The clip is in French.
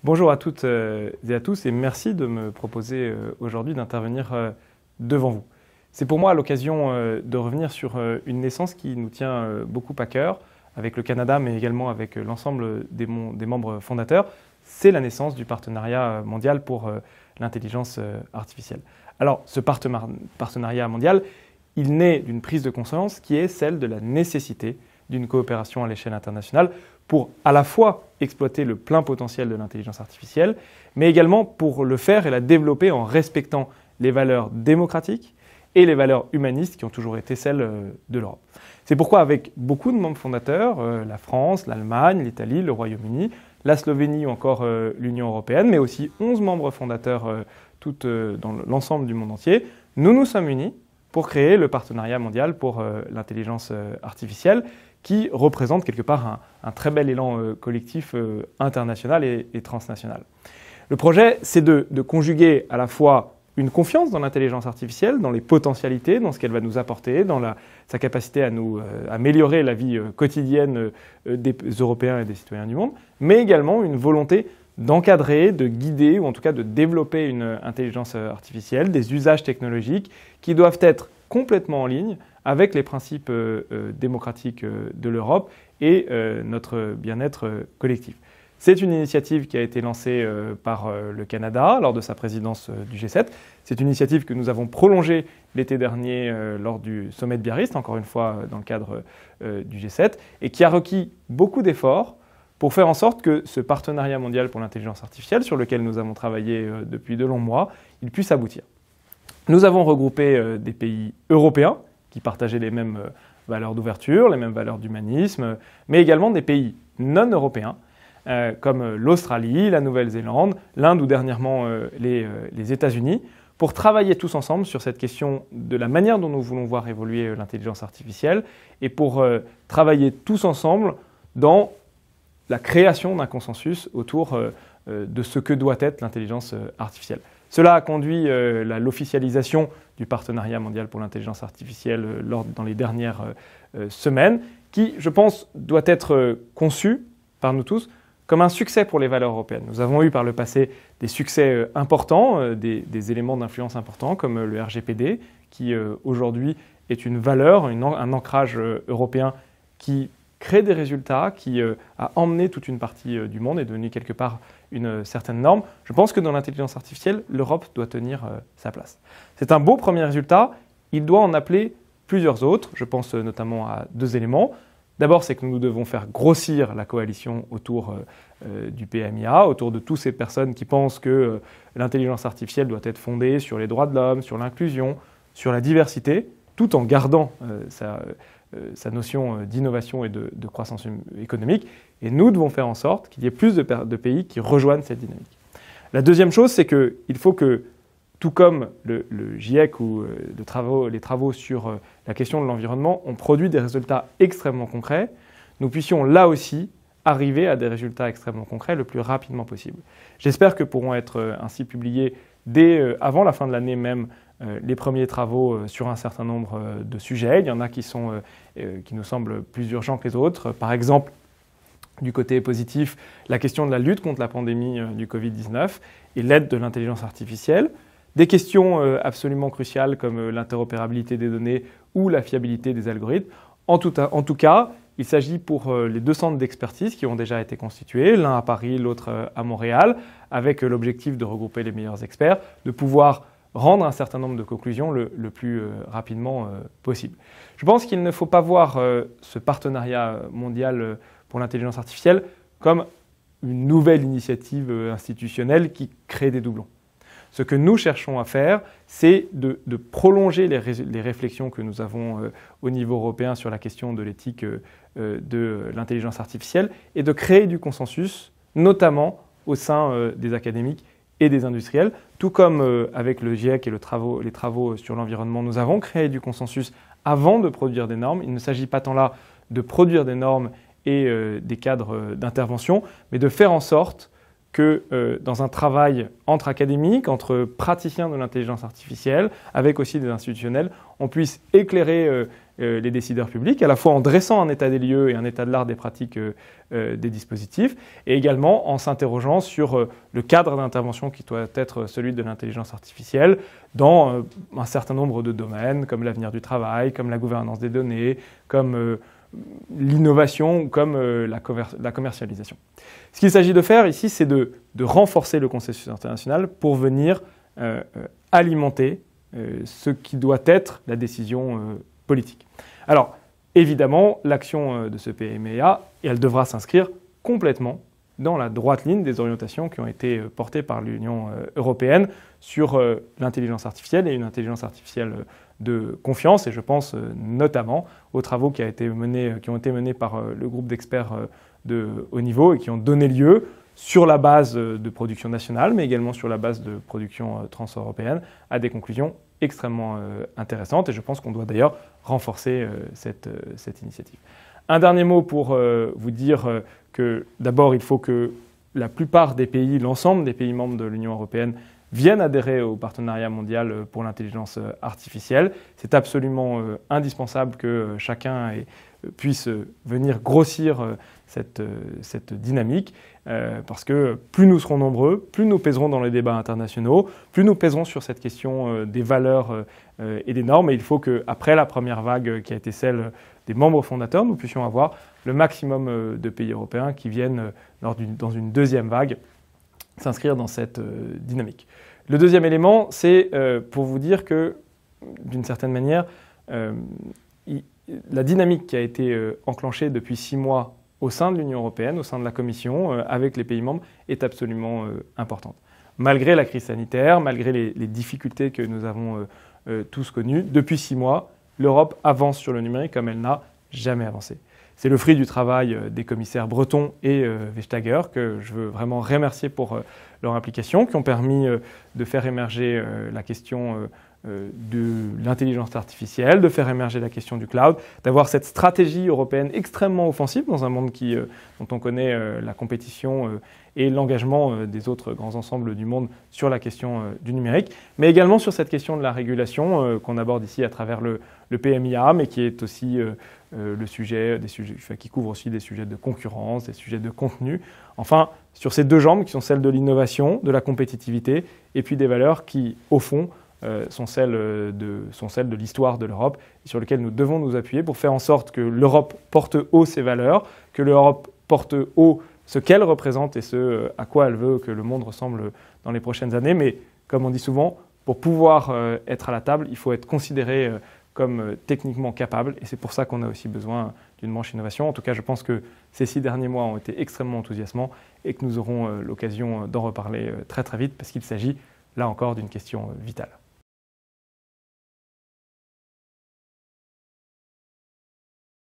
Bonjour à toutes et à tous et merci de me proposer aujourd'hui d'intervenir devant vous. C'est pour moi l'occasion de revenir sur une naissance qui nous tient beaucoup à cœur avec le Canada mais également avec l'ensemble des membres fondateurs. C'est la naissance du partenariat mondial pour l'intelligence artificielle. Alors ce partenariat mondial, il naît d'une prise de conscience qui est celle de la nécessité d'une coopération à l'échelle internationale pour à la fois exploiter le plein potentiel de l'intelligence artificielle, mais également pour le faire et la développer en respectant les valeurs démocratiques et les valeurs humanistes qui ont toujours été celles de l'Europe. C'est pourquoi avec beaucoup de membres fondateurs, la France, l'Allemagne, l'Italie, le Royaume-Uni, la Slovénie ou encore l'Union européenne, mais aussi 11 membres fondateurs dans l'ensemble du monde entier, nous nous sommes unis pour créer le partenariat mondial pour l'intelligence artificielle qui représente quelque part un très bel élan collectif international et transnational. Le projet, c'est de conjuguer à la fois une confiance dans l'intelligence artificielle, dans les potentialités, dans ce qu'elle va nous apporter, dans sa capacité à nous améliorer la vie quotidienne des Européens et des citoyens du monde, mais également une volonté d'encadrer, de guider ou en tout cas de développer une intelligence artificielle, des usages technologiques qui doivent être complètement en ligne avec les principes démocratiques de l'Europe et notre bien-être collectif. C'est une initiative qui a été lancée par le Canada lors de sa présidence du G7. C'est une initiative que nous avons prolongée l'été dernier lors du sommet de Biarritz, encore une fois dans le cadre du G7, et qui a requis beaucoup d'efforts pour faire en sorte que ce partenariat mondial pour l'intelligence artificielle, sur lequel nous avons travaillé depuis de longs mois, il puisse aboutir. Nous avons regroupé des pays européens qui partageaient les mêmes valeurs d'ouverture, les mêmes valeurs d'humanisme, mais également des pays non européens, comme l'Australie, la Nouvelle-Zélande, l'Inde ou dernièrement les États-Unis, pour travailler tous ensemble sur cette question de la manière dont nous voulons voir évoluer l'intelligence artificielle et pour travailler tous ensemble dans la création d'un consensus autour de ce que doit être l'intelligence artificielle. Cela a conduit l'officialisation du partenariat mondial pour l'intelligence artificielle dans les dernières semaines, qui, je pense, doit être conçu par nous tous comme un succès pour les valeurs européennes. Nous avons eu par le passé des succès importants, des éléments d'influence importants comme le RGPD, qui aujourd'hui est une valeur, un ancrage européen qui crée des résultats, qui a emmené toute une partie du monde et est devenu quelque part une certaine norme. Je pense que dans l'intelligence artificielle, l'Europe doit tenir sa place. C'est un beau premier résultat, il doit en appeler plusieurs autres. Je pense notamment à deux éléments. D'abord, c'est que nous devons faire grossir la coalition autour du PMIA, autour de toutes ces personnes qui pensent que l'intelligence artificielle doit être fondée sur les droits de l'homme, sur l'inclusion, sur la diversité, tout en gardant sa notion d'innovation et de croissance économique. Et nous devons faire en sorte qu'il y ait plus de pays qui rejoignent cette dynamique. La deuxième chose, c'est qu'il faut que, tout comme le GIEC ou les travaux sur la question de l'environnement ont produit des résultats extrêmement concrets, nous puissions là aussi arriver à des résultats extrêmement concrets le plus rapidement possible. J'espère que pourront être ainsi publiés dès avant la fin de l'année même les premiers travaux sur un certain nombre de sujets. Il y en a qui nous semblent plus urgents que les autres. Par exemple, du côté positif, la question de la lutte contre la pandémie du Covid-19 et l'aide de l'intelligence artificielle. Des questions absolument cruciales comme l'interopérabilité des données ou la fiabilité des algorithmes. En tout cas, il s'agit pour les deux centres d'expertise qui ont déjà été constitués, l'un à Paris, l'autre à Montréal, avec l'objectif de regrouper les meilleurs experts, de pouvoir rendre un certain nombre de conclusions le plus rapidement possible. Je pense qu'il ne faut pas voir ce partenariat mondial pour l'intelligence artificielle comme une nouvelle initiative institutionnelle qui crée des doublons. Ce que nous cherchons à faire, c'est de prolonger les réflexions que nous avons au niveau européen sur la question de l'éthique de l'intelligence artificielle et de créer du consensus, notamment au sein des académiques et des industriels. Tout comme avec le GIEC et les travaux sur l'environnement, nous avons créé du consensus avant de produire des normes. Il ne s'agit pas tant là de produire des normes et des cadres d'intervention, mais de faire en sorte que dans un travail entre académiques, entre praticiens de l'intelligence artificielle, avec aussi des institutionnels, on puisse éclairer les décideurs publics, à la fois en dressant un état des lieux et un état de l'art des pratiques des dispositifs, et également en s'interrogeant sur le cadre d'intervention qui doit être celui de l'intelligence artificielle dans un certain nombre de domaines, comme l'avenir du travail, comme la gouvernance des données, comme l'innovation ou comme la commercialisation. Ce qu'il s'agit de faire ici, c'est de renforcer le consensus international pour venir alimenter ce qui doit être la décision politique. Alors, évidemment, l'action de ce PMEA, elle devra s'inscrire complètement dans la droite ligne des orientations qui ont été portées par l'Union européenne sur l'intelligence artificielle et une intelligence artificielle de confiance. Et je pense notamment aux travaux qui ont été menés par le groupe d'experts de haut niveau et qui ont donné lieu, sur la base de production nationale, mais également sur la base de production transeuropéenne, à des conclusions extrêmement intéressantes. Et je pense qu'on doit d'ailleurs renforcer cette initiative. Un dernier mot pour vous dire que d'abord, il faut que la plupart des pays, l'ensemble des pays membres de l'Union européenne, viennent adhérer au partenariat mondial pour l'intelligence artificielle. C'est absolument indispensable que chacun puisse venir grossir cette dynamique, parce que plus nous serons nombreux, plus nous pèserons dans les débats internationaux, plus nous pèserons sur cette question des valeurs et des normes. Et il faut qu'après la première vague qui a été celle des membres fondateurs, nous puissions avoir le maximum de pays européens qui viennent, dans une deuxième vague, s'inscrire dans cette dynamique. Le deuxième élément, c'est pour vous dire que, d'une certaine manière, la dynamique qui a été enclenchée depuis 6 mois au sein de l'Union européenne, au sein de la Commission, avec les pays membres, est absolument importante. Malgré la crise sanitaire, malgré les difficultés que nous avons tous connues, depuis 6 mois, l'Europe avance sur le numérique comme elle n'a jamais avancé. C'est le fruit du travail des commissaires Breton et Vestager, que je veux vraiment remercier pour leur implication, qui ont permis de faire émerger la question de l'intelligence artificielle, de faire émerger la question du cloud, d'avoir cette stratégie européenne extrêmement offensive dans un monde dont on connaît la compétition et l'engagement des autres grands ensembles du monde sur la question du numérique, mais également sur cette question de la régulation qu'on aborde ici à travers le PMIA, mais qui est aussi qui couvre aussi des sujets de concurrence, des sujets de contenu. Enfin, sur ces deux jambes qui sont celles de l'innovation, de la compétitivité, et puis des valeurs qui, au fond, sont celles de l'histoire de l'Europe, et sur lesquelles nous devons nous appuyer pour faire en sorte que l'Europe porte haut ses valeurs, que l'Europe porte haut ce qu'elle représente et ce à quoi elle veut que le monde ressemble dans les prochaines années. Mais comme on dit souvent, pour pouvoir être à la table, il faut être considéré comme techniquement capable, et c'est pour ça qu'on a aussi besoin d'une manche innovation. En tout cas, je pense que ces 6 derniers mois ont été extrêmement enthousiasmants et que nous aurons l'occasion d'en reparler très très vite, parce qu'il s'agit là encore d'une question vitale.